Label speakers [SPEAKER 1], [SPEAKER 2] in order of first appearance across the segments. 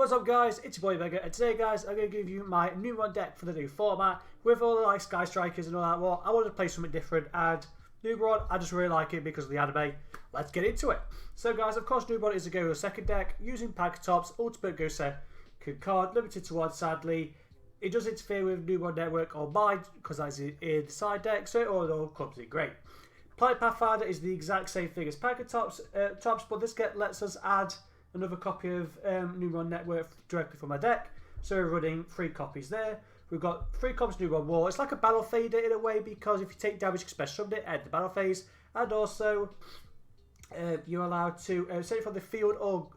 [SPEAKER 1] What's up guys, it's your boy Mega, and today guys I'm going to give you my Numeron deck for the new format with all the like Sky Strikers and all that. Well, I wanted to play something different, and Numeron, I just really like it because of the anime. Let's get into it. So guys, of course Numeron is a go second deck using Tops, ultimate go second card, limited to one sadly. It does interfere with Numeron Network or mine because that's in the side deck, so it all comes in great. Planet Pathfinder is the exact same thing as Tops, but this get lets us add another copy of Numeron Network directly from my deck. So we're running 3 copies there. We've got 3 copies of Numeron War. It's like a battle fader in a way, because if you take damage, you can special summon it at the battle phase, and also you're allowed to send it from the field or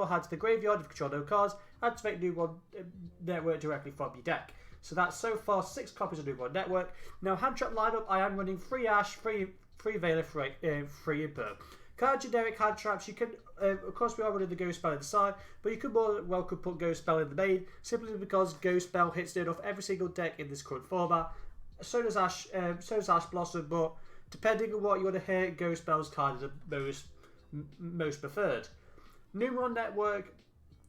[SPEAKER 1] hand to the graveyard if you control no cards, activate Numeron Network directly from your deck. So that's so far 6 copies of Numeron Network. Now hand trap lineup, I am running 3 Ash, 3 Veiler, 3 Imperm. Card generic hand traps, you can, of course we are running the Ghost Spell in the side, but you could more than welcome put Ghost Spell in the main, simply because Ghost Spell hits near off every single deck in this current format. So does Ash Blossom, but depending on what you want to hit, Ghost Spell is kind of the most preferred. Numeron Network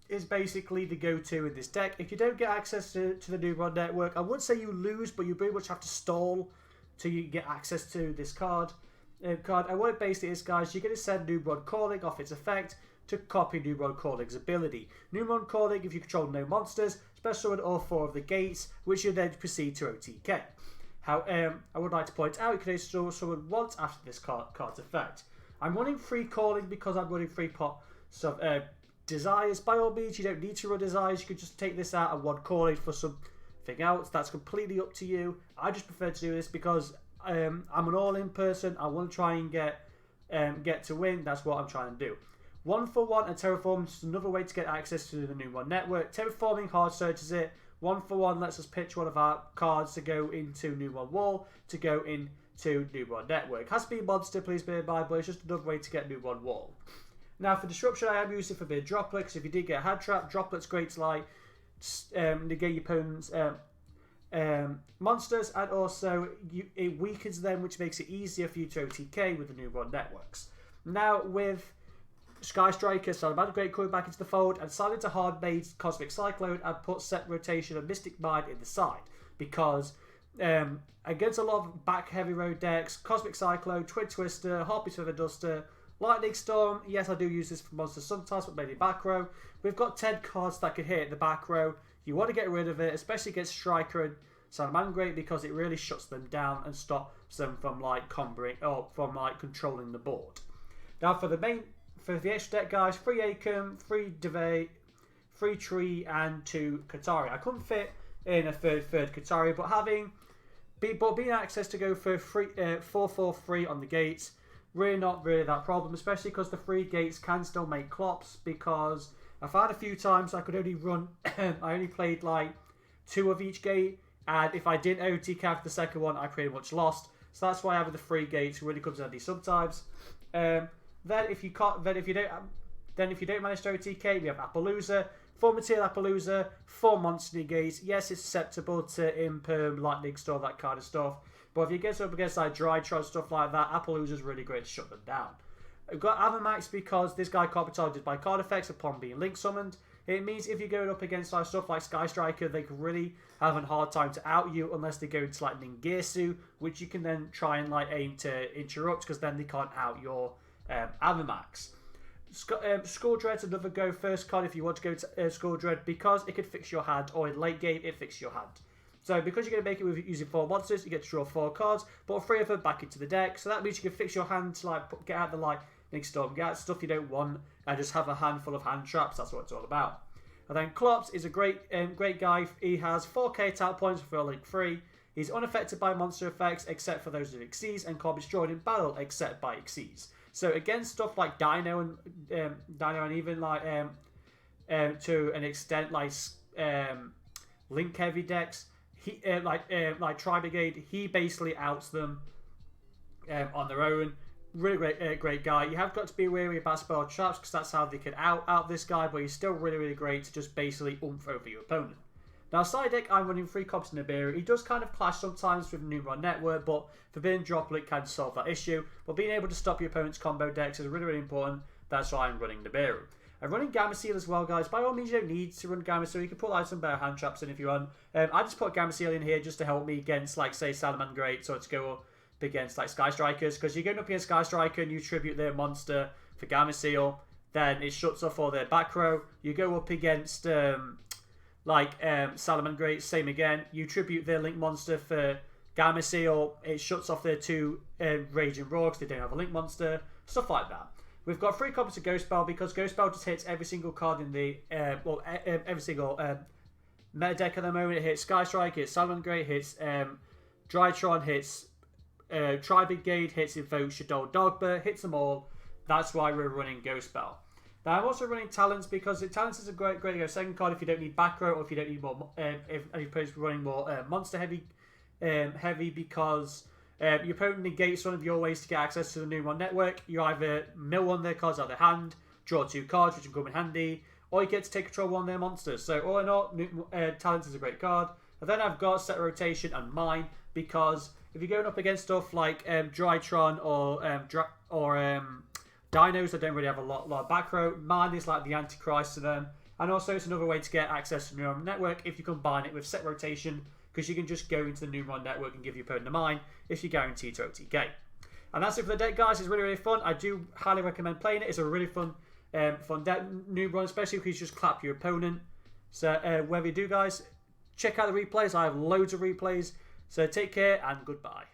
[SPEAKER 1] is basically the go-to in this deck. If you don't get access to the Numeron Network, I wouldn't say you lose, but you pretty much have to stall till you get access to this card. And what it basically is, guys, you're going to send Numeron Calling off its effect to copy Numeron Calling's ability. Numeron Calling, if you control no monsters, special summon all 4 of the gates, which you then proceed to OTK. I would like to point out, you can only summon once after this card's effect. I'm running 3 Calling because I'm running 3 pots of Desires. By all means, you don't need to run Desires, you can just take this out and 1 Calling for something else. That's completely up to you. I just prefer to do this because I'm an all-in person. I want to try and get to win. That's what I'm trying to do. 1 for 1 and Terraform is another way to get access to the Numeron Network. Terraforming hard searches it. 1 for 1 lets us pitch one of our cards to go into Numeron Wall, to go into Numeron Network. It has to be a monster, please bear in mind, but it's just another way to get Numeron Wall. Now for Disruption, I am using for being Droplet, because if you did get a hand trap, Droplet's great to like negate your opponent's monsters, and also it weakens them, which makes it easier for you to OTK with the Numeron Networks. Now with Sky Striker, Salamander Great coming back into the fold, and decided to hard made Cosmic Cyclone and put Set Rotation and Mystic Mind in the side, because against a lot of back heavy road decks, Cosmic Cyclone, Twin Twister, Harpy's Feather Duster, Lightning Storm, yes I do use this for monsters sometimes, but mainly back row. We've got 10 cards that can hit the back row. You want to get rid of it, especially against Striker and Salamander Great, because it really shuts them down and stops them from like combering or from like controlling the board. Now for the extra deck, guys, 3 Acom, 3 Deve, 3 Tree, and 2 Katari. I couldn't fit in a third Katari, but being access to go for 4/4/3 on the gates, really not really that problem, especially because the 3 gates can still make clops, because I've had a few times I could only run, I only played like 2 of each gate, and if I didn't OTK after the second one, I pretty much lost. So that's why having the 3 gates really comes handy sometimes. Then if you don't manage to OTK, we have Appaloosa, 4 Material Appaloosa, 4 Monster Negates. Yes, it's susceptible to Imperm, Lightning Storm, that kind of stuff. But if you get up against like Drytron, stuff like that, Appaloosa is really great to shut them down. We've got Avamax because this guy can't be targeted by card effects upon being link summoned. It means if you're going up against like stuff like Sky Striker, they can really have a hard time to out you unless they go into like Ningirsu, which you can then try and like aim to interrupt, because then they can't out your Avamax. Skull Dread's another go first card if you want to go to Skull Dread, because it could fix your hand, or in late game it fixes your hand. So because you're going to make it with using 4 monsters, you get to draw 4 cards, put 3 of them back into the deck. So that means you can fix your hand to like get out the Lightning Storm, get out stuff you don't want, and just have a handful of hand traps. That's what it's all about. And then Klops is a great guy. He has 4k attack points for Link 3. He's unaffected by monster effects except for those of Xyz, and can't be destroyed in battle except by Xyz. So against stuff like Dino and even like to an extent like Link heavy decks, he like Tri-Brigade, he basically outs them on their own. Really great guy. You have got to be wary about spell traps, because that's how they can out this guy, but he's still really great to just basically oomph over your opponent. Now side deck, I'm running 3 copies of Numeron. He does kind of clash sometimes with Numeron Network, but Forbidden Droplet can solve that issue. But being able to stop your opponent's combo decks is really important. That's why I'm running Numeron. And running Gamma Seal as well, guys. By all means, you don't need to run Gamma Seal. You can put like some better hand traps in if you want. I just put Gamma Seal in here just to help me against, like, say, Salamander Greats, or to go up against, like, Sky Strikers. Because you're going up against Sky Striker and you tribute their monster for Gamma Seal, then it shuts off all their back row. You go up against, Salamander Greats, same again. You tribute their Link monster for Gamma Seal. It shuts off their 2 Raging Roar because they don't have a Link monster. Stuff like that. We've got 3 copies of Ghost Spell because Ghost Spell just hits every single card in the every single meta deck at the moment. It hits Sky Strike, hits Salamander Great, hits Drytron, hits Tri-Brigade, hits Invoke Shadow Dogba, hits them all. That's why we're running Ghost Spell. Now I'm also running Talents because Talents is a great to go second card if you don't need back row or if you don't need more. If as opposed to running more monster heavy because. Your opponent negates one of your ways to get access to the Numeron network. You either mill one of their cards out of their hand, draw 2 cards, which can come in handy, or you get to take control of one of their monsters. So all in all, Talents is a great card. And then I've got Set Rotation and Mine, because if you're going up against stuff like Drytron or Dinos that don't really have a lot of back row, Mine is like the Antichrist to them. And also it's another way to get access to the Numeron network if you combine it with Set Rotation, because you can just go into the Numeron network and give your opponent a mine if you're guaranteed to OTK. And that's it for the deck, guys. It's really, really fun. I do highly recommend playing it. It's a really fun deck, Numeron, especially if you just clap your opponent. So whatever you do, guys, check out the replays. I have loads of replays. So take care and goodbye.